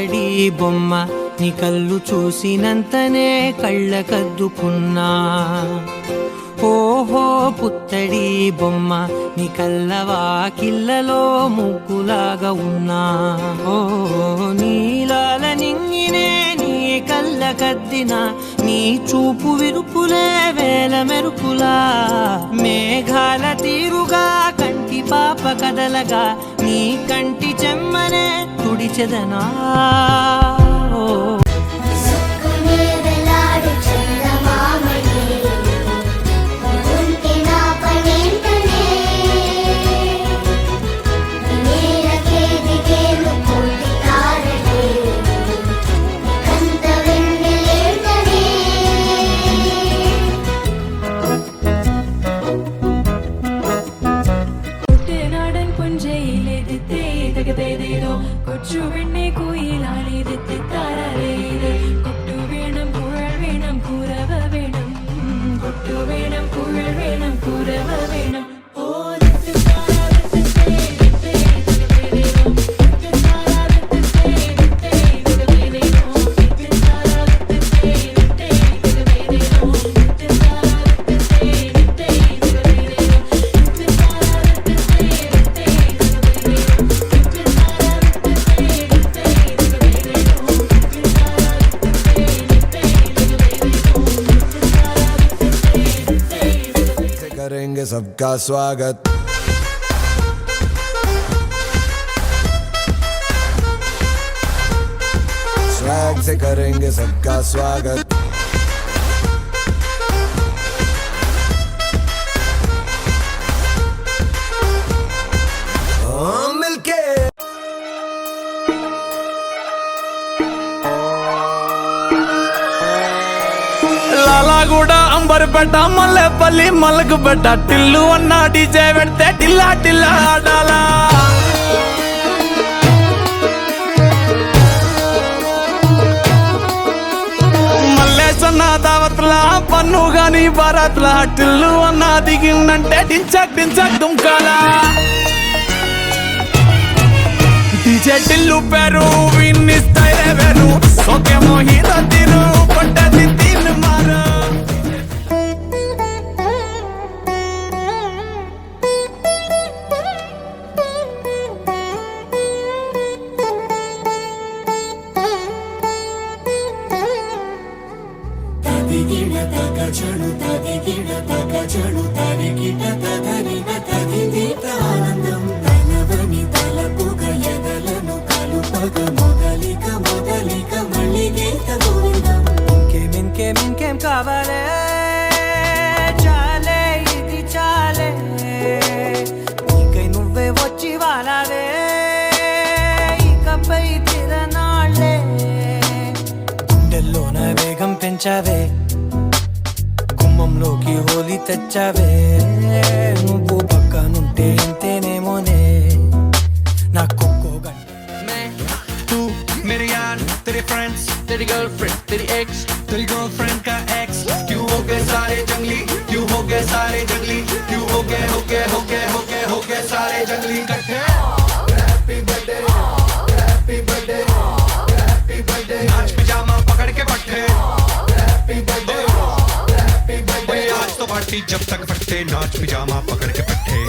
పుత్తడి బొమ్మ నీ కళ్ళు చూసినంతనే కళ్ళకద్దుకున్నా. ఓహో పుత్తడి బొమ్మ నీ కళ్ళవాకిళ్ళలో ముగ్గులాగా ఉన్నా. ఓ నీలాల నింగినే నీ కళ్ళకద్దిన నీ చూపు విరుపులే వేల మెరుపులా. మేఘాల తీరుగా కంటి పాప కదలగా నీ కంటి చెమ్మనే తుడిచెదనా. सबका स्वागत. स्वैग से करेंगे सबका स्वागत. मिलके లాలాగూడ అంబర్పేట మల్లెపల్లి మలకపేట టిల్లు అన్న డీజే పెడితే టిల్లా టిల్లా ఆడాలా. మల్లేసన్న దావత్లా పన్ను గాని భారత్లా టిల్లు అన్న దిగిందంటే టించక్ టించక్ దుంకాలా. డీజే టిల్లు పేరు విన్ని స్టైల్ వేరు ఓకేమో హీరో తీరు పట్టది తీన్ మారు. ఇంకేం కావాలే చాలే ఇది చాలే నీకై నువ్వే వచ్చి వాలావే ఇకపై తిరనాళ్ళే. గుండెల్లోన వేగం పెంచావే గుమ్మంలోకి హోలీ తెచ్చావే. నువ్వు పక్కనుంటే ఇంతేనేమోనే నా కుక్కో గంట. मेरे यार तेरे फ्रेंड्स तेरी गर्लफ्रेंड तेरी एक्स तेरी गर्लफ्रेंड का एक्स क्यों हो गए सारे जंगली क्यों हो गए सारे जंगली क्यों हो गए सारे जंगली इकट्ठे. Happy birthday happy birthday happy birthday नाच पिजामा पकड़ के पट्टे. हैप्पी बर्थडे हैप्पी बर्थडे आज तो पार्टी जब तक फटते नाच पिजामा पकड़ के पट्टे.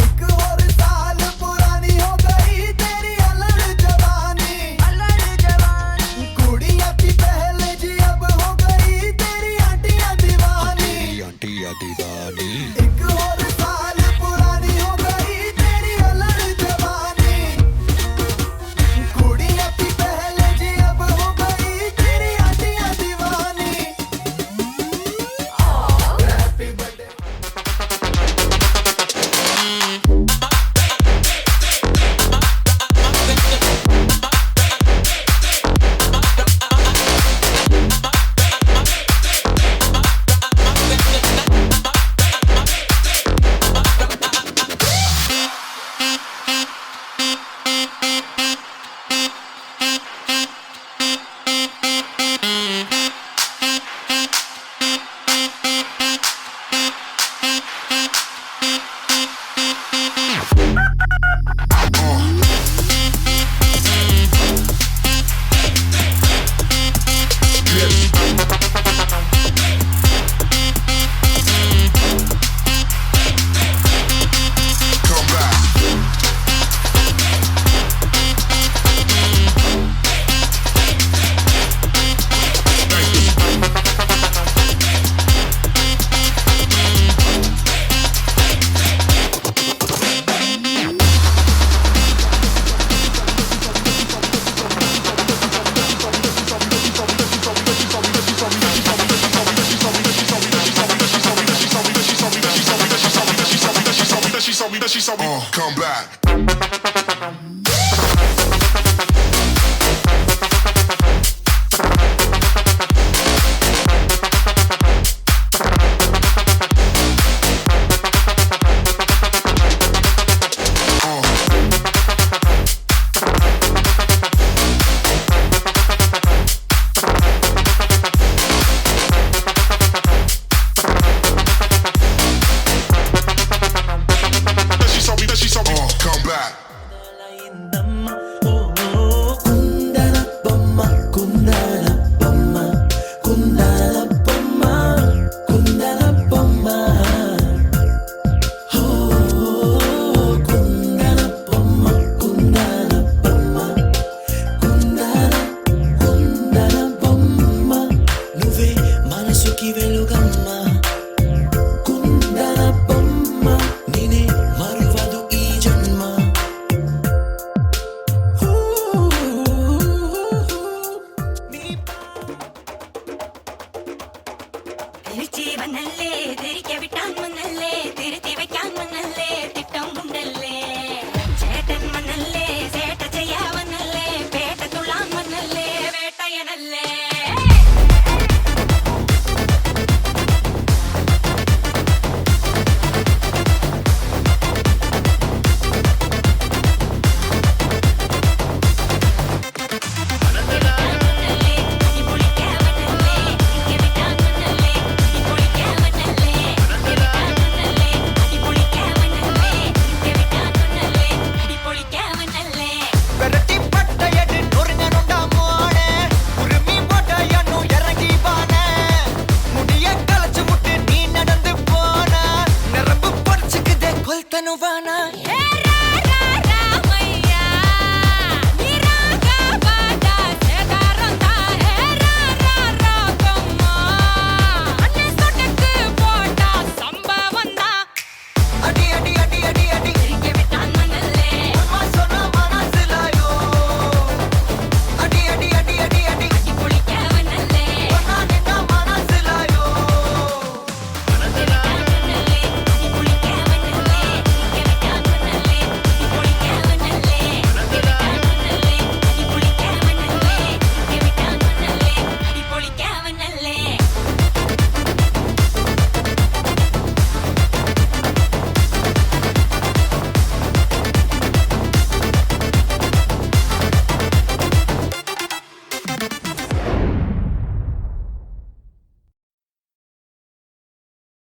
come back.